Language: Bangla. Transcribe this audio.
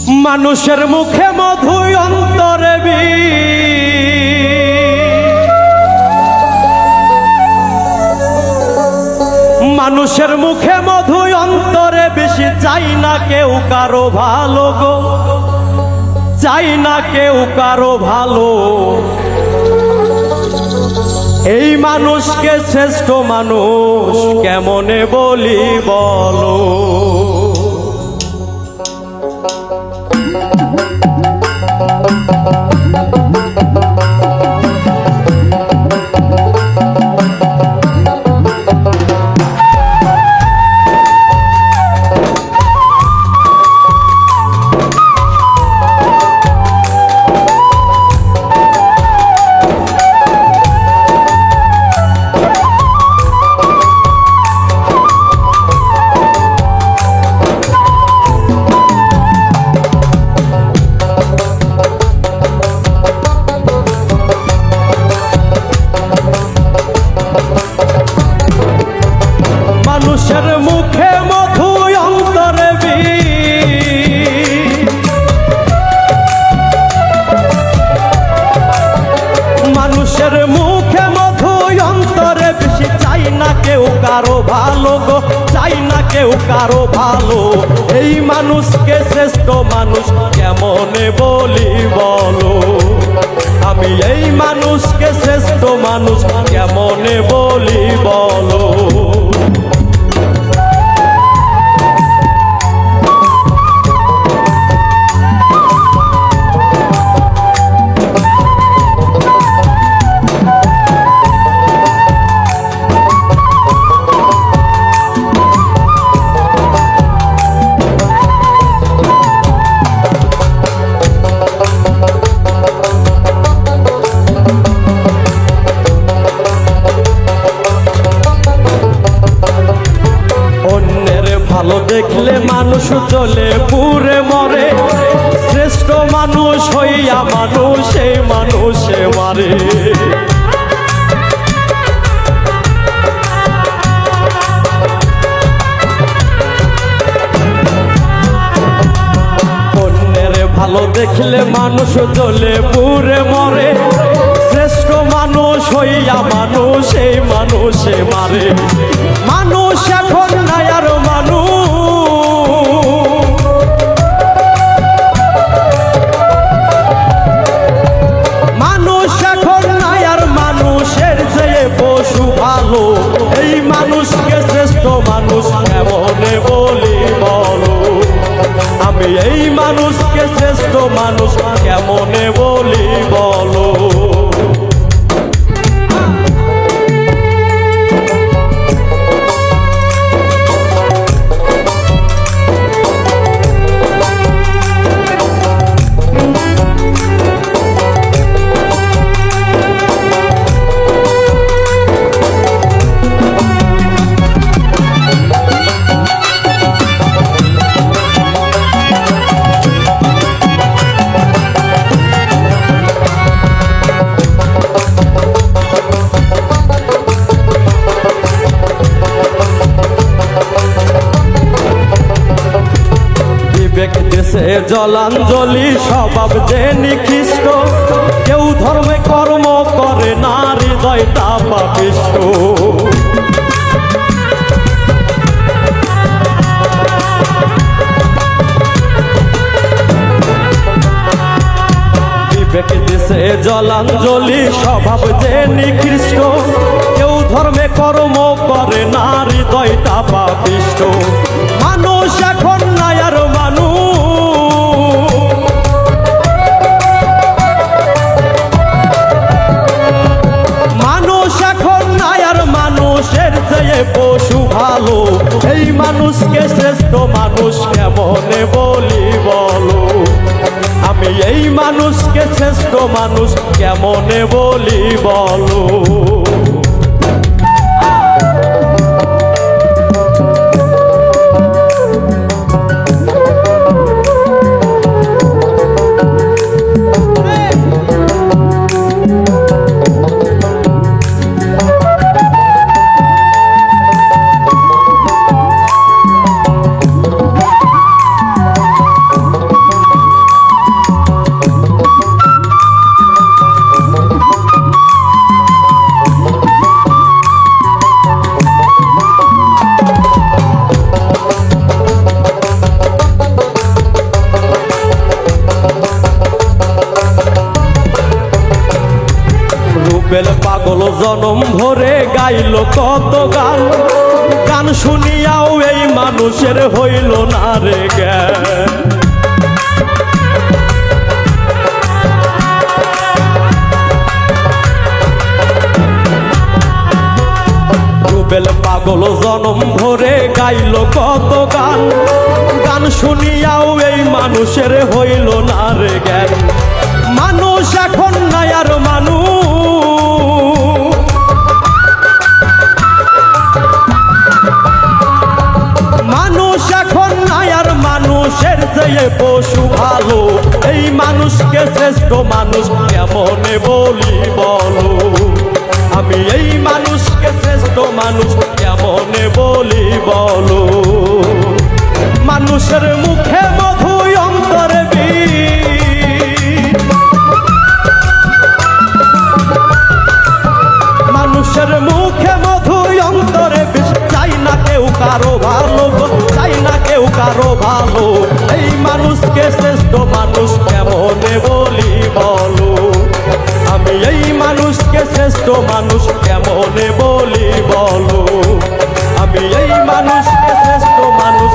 মানুষের মুখে মধু অন্তরে মানুষের মুখে মধু অন্তরে বেশি চাই না কেউ কারো ভালো গো, চাই না কেউ কারো ভালো। এই মানুষকে শ্রেষ্ঠ মানুষ কেমনে বলি বলো। মানুষের মুখে মধু অন্তরে মানুষের মুখে মধু অন্তরে বেশি চাই না কেউ কারো ভালো গো, চাই না কেউ কারো ভালো। এই মানুষকে শ্রেষ্ঠ মানুষ কেমনে বলি বলো। আমি এই মানুষকে শ্রেষ্ঠ মানুষ কেমনে বলি বলো। ভালো দেখলে মানুষ জ্বলে পুড়ে মরে, শ্রেষ্ঠ মানুষ হইয়া মানুষ এই মানুষে মারে। অন্যের ভালো দেখলে মানুষ জ্বলে পুড়ে মরে, শ্রেষ্ঠ মানুষ হইয়া মানুষ এই মানুষে মারে। মানুষ এখন নাই আর মানুষ এখন নাই আর মানুষের চেয়ে পশু ভালো। এই মানুষকে শ্রেষ্ঠ মানুষ কেমনে বলি বলো। আমি এই মানুষকে শ্রেষ্ঠ মানুষ কেমনে বলি বলো। দেশে জলাঞ্জলি স্বভাব যে নিকৃষ্ট, কেউ ধর্মে কর্ম করে না হৃদয়টা পাপিষ্ট। বিবেক দেশে জলাঞ্জলি স্বভাব যে নিকৃষ্ট, কেউ ধর্মে কর্ম করে না হৃদয়টা পাপিষ্ট। মানুষ এখন নাই আর মানুষ এখন নাই আর মানুষের চেয়ে পশু ভালো। এই মানুষকে শ্রেষ্ঠ মানুষ কেমনে বলি বলো। আমি এই মানুষকে শ্রেষ্ঠ মানুষ কেমনে বলি বলো। জনম ভরে গাইল কত গান, গান শুনিয়াও এই মানুষের হইল না রে জ্ঞান। রুবেল পাগল জনম ভরে গাইল কত গান, গান শুনিয়াও এই মানুষের হইল না রে জ্ঞান। মানুষ এখন নাই আর মানুষ এখন নাই আর মানুষের চেয়ে পশু ভালো। এই মানুষকে শ্রেষ্ঠ মানুষ কেমনে বলি বলো, আমি এই মানুষকে শ্রেষ্ঠ মানুষ কেমনে বলি বলো। মানুষের মুখে মধু অন্তরে বিষ, মানুষের মুখে মধু অন্তরে বিষ। চাই না কেউ কারো ভালো, চাই না কেউ কারো ভালো। এই মানুষকে শ্রেষ্ঠ মানুষ কেমনে বলি বলো, আমি এই মানুষকে শ্রেষ্ঠ মানুষ কেমনে বলি বলো, আমি এই মানুষকে শ্রেষ্ঠ মানুষ